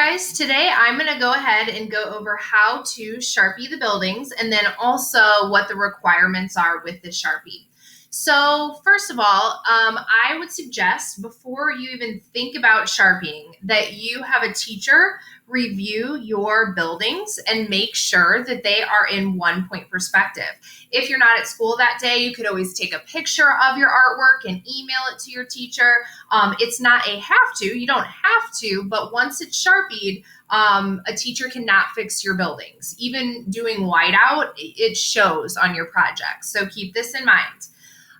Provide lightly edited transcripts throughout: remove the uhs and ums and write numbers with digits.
guys, today I'm going to go ahead and go over how to Sharpie the buildings and then also what the requirements are with the Sharpie. So first of all, I would suggest before you even think about Sharpieing that you have a teacher review your buildings and make sure that they are in 1-point perspective. If you're not at school that day, you could always take a picture of your artwork and email it to your teacher. It's not a have to, you don't have to, but once it's Sharpied, a teacher cannot fix your buildings. Even doing whiteout, it shows on your project. So keep this in mind.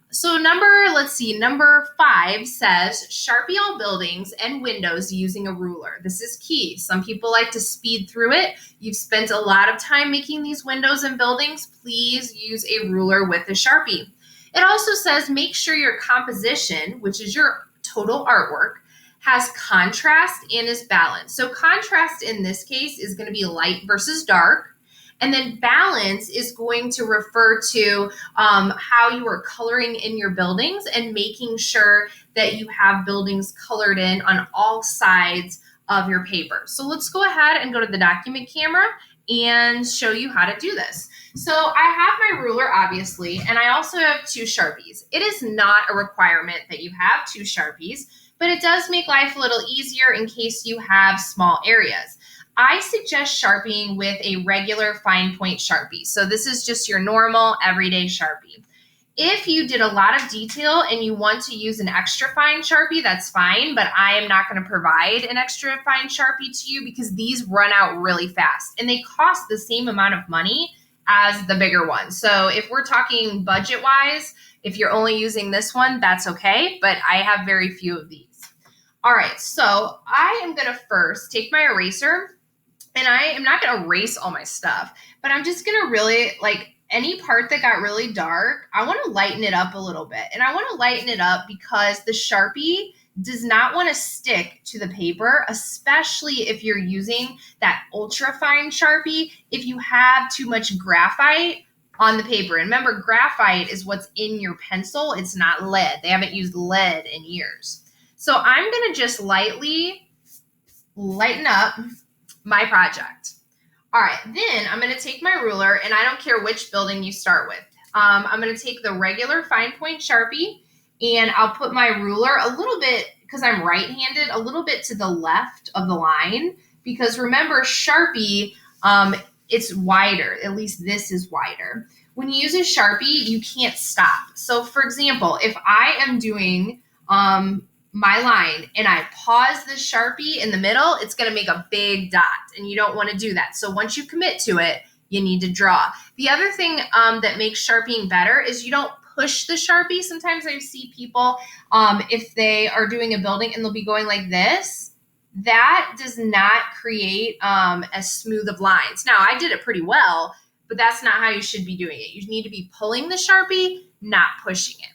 So number 5 says Sharpie all buildings and windows using a ruler. This is key. Some people like to speed through it. You've spent a lot of time making these windows and buildings. Please use a ruler with a Sharpie. It also says make sure your composition, which is your total artwork, has contrast and is balanced. So contrast in this case is going to be light versus dark. And then balance is going to refer to how you are coloring in your buildings and making sure that you have buildings colored in on all sides of your paper. So let's go ahead and go to the document camera and show you how to do this. So I have my ruler, obviously, and I also have 2 Sharpies. It is not a requirement that you have 2 Sharpies, but it does make life a little easier in case you have small areas. I suggest Sharpieing with a regular fine point Sharpie. So this is just your normal everyday Sharpie. If you did a lot of detail and you want to use an extra fine Sharpie, that's fine, but I am not going to provide an extra fine Sharpie to you because these run out really fast and they cost the same amount of money as the bigger one. So if we're talking budget-wise, if you're only using this one, that's okay, but I have very few of these. All right, so I am going to first take my eraser. And I am not going to erase all my stuff, but I'm just going to really, any part that got really dark, I want to lighten it up a little bit. And I want to lighten it up because the Sharpie does not want to stick to the paper, especially if you're using that ultra fine Sharpie, if you have too much graphite on the paper. And remember, graphite is what's in your pencil. It's not lead. They haven't used lead in years. So I'm going to just lightly lighten up my project. All right, then I'm going to take my ruler, and I don't care which building you start with. I'm going to take the regular fine point Sharpie, and I'll put my ruler a little bit, because I'm right-handed, a little bit to the left of the line, because remember, Sharpie, it's wider. At least this is wider. When you use a Sharpie, you can't stop. So, for example, if I am doing my line and I pause the Sharpie in the middle, it's going to make a big dot and you don't want to do that. So once you commit to it, you need to draw. The other thing that makes Sharpieing better is you don't push the Sharpie. Sometimes I see people, if they are doing a building and they'll be going like this, that does not create as smooth of lines. Now, I did it pretty well, but that's not how you should be doing it. You need to be pulling the Sharpie, not pushing it.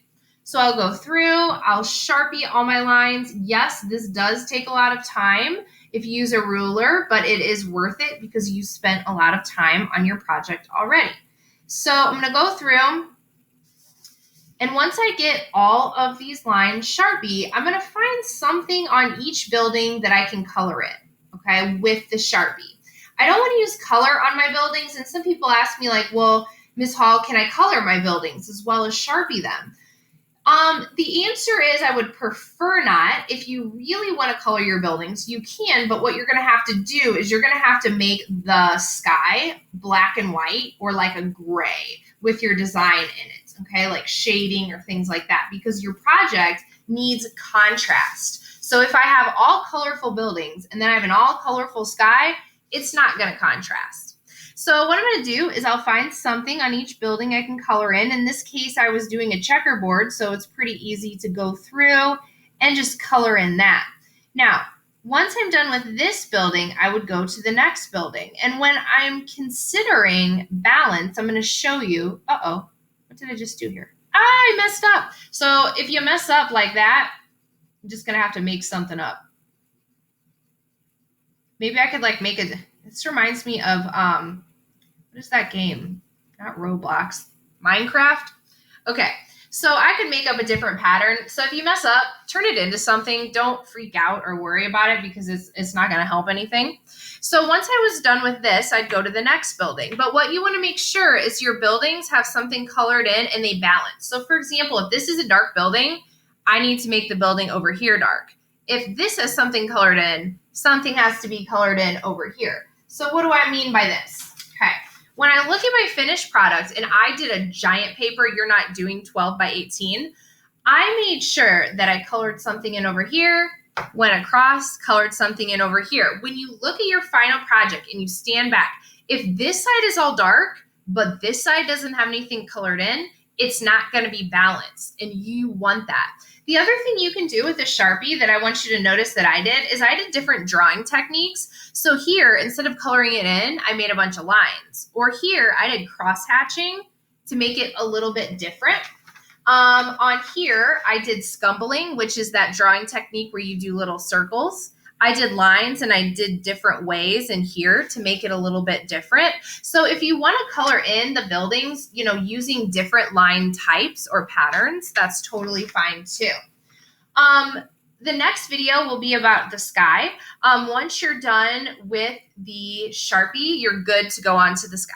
So I'll go through, I'll Sharpie all my lines. Yes, this does take a lot of time if you use a ruler, but it is worth it because you spent a lot of time on your project already. So I'm going to go through, and once I get all of these lines Sharpie, I'm going to find something on each building that I can color in, okay, with the Sharpie. I don't want to use color on my buildings, and some people ask me like, well, Ms. Hall, can I color my buildings as well as Sharpie them? The answer is I would prefer not. If you really want to color your buildings, you can, but what you're going to have to do is you're going to have to make the sky black and white or like a gray with your design in it, okay, like shading or things like that, because your project needs contrast. So if I have all colorful buildings and then I have an all colorful sky, it's not going to contrast. So what I'm going to do is I'll find something on each building I can color in. In this case, I was doing a checkerboard, so it's pretty easy to go through and just color in that. Now, once I'm done with this building, I would go to the next building. And when I'm considering balance, I'm going to show you, what did I just do here? I messed up. So if you mess up like that, I'm just going to have to make something up. Maybe I could make this reminds me of, what is that game? Not Roblox, Minecraft. Okay, So I could make up a different pattern. So if you mess up, turn it into something. Don't freak out or worry about it because it's not going to help anything. So once I was done with this, I'd go to the next building. But what you want to make sure is your buildings have something colored in and they balance. So for example, if this is a dark building, I need to make the building over here dark. If this has something colored in, something has to be colored in over here. So what do I mean by this? Okay. When I look at my finished product and I did a giant paper, you're not doing 12 by 18, I made sure that I colored something in over here, went across, colored something in over here. When you look at your final project and you stand back, if this side is all dark, but this side doesn't have anything colored in, it's not going to be balanced, and you want that. The other thing you can do with a Sharpie that I want you to notice that I did is I did different drawing techniques. So here, instead of coloring it in, I made a bunch of lines. Or here, I did cross-hatching to make it a little bit different. On here, I did scumbling, which is that drawing technique where you do little circles. I did lines and I did different ways in here to make it a little bit different. So if you want to color in the buildings, using different line types or patterns, that's totally fine too. The next video will be about the sky. Once you're done with the Sharpie, you're good to go on to the sky.